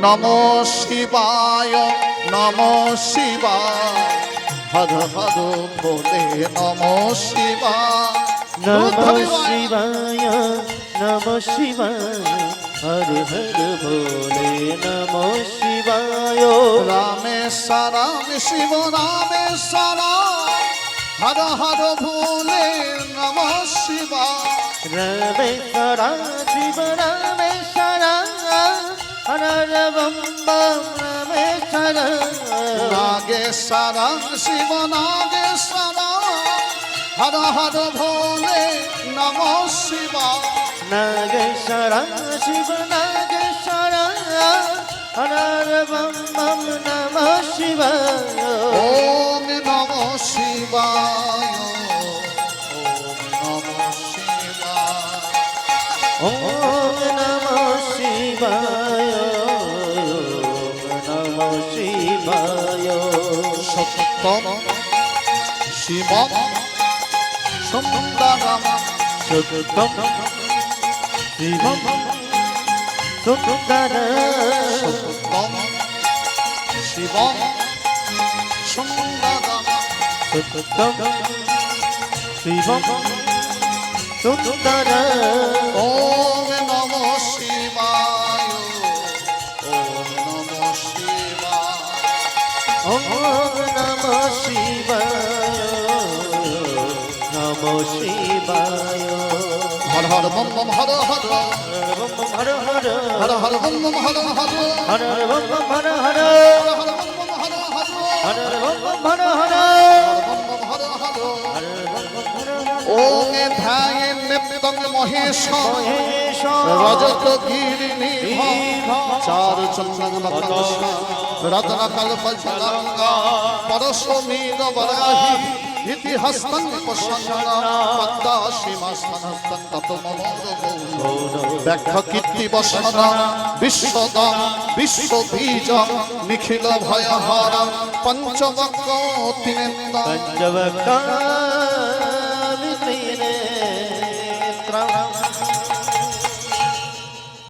নমঃ শিবায় নমঃ শিবায় হর হর ভোলে নমঃ শিবায় নমঃ শিবায় নমঃ শিবায় হর হর ভোলে নমঃ শিবায় রামেশ্বর শিব রামেশ্বর হর হর ভোলে নমঃ শিবায় রামেশ্বর শিব রামেশ্বর হর হর বম বম রামেশ্বর নাগেশ্বর শিব নাগেশ্বর হর হর ভোলে নমঃ শিবায় নাগেশ্বর শিব নাগেশ্বর হর হর বম বম নমঃ শিবায় ওম নমঃ শিবায় ওম নমঃ শিবায় ওম নমঃ শিবায় ওম নমঃ শিবায় সত্যম শিবম সুন্দরম সত্যম শিবম সুন্দরম সত্যম শিবম সুন্দরম সত্যম শিবম সুন্দরম ওম নমঃ শিবায় ওম নমঃ শিবায় ওম নমঃ শিবায় নমঃ শিবায় Har Har bomb bomb Har Har Har Har Har Har bomb bomb Har Har Har bomb bomb Har Har Har Har bomb bomb Har Har Har bomb bomb Har Har bomb bomb Har Har Har bomb bomb Har Har ওম ধ্যায়ে নিত্যং মহেশ রজত গিরিনি চার চন্দ্রং মকরশ রত্ন কল্প জলঙ্গা পরশমীর বরাহি ইতিহাসং পশন্না পদ্মা সীমাস্তনস্তন ব্যাখ্যা কীর্তি বসনা বিশ্বদম বিশ্ববীজ নিখিল ভয়হর পঞ্চবক্র তিনেন্দ্র পঞ্চবক্র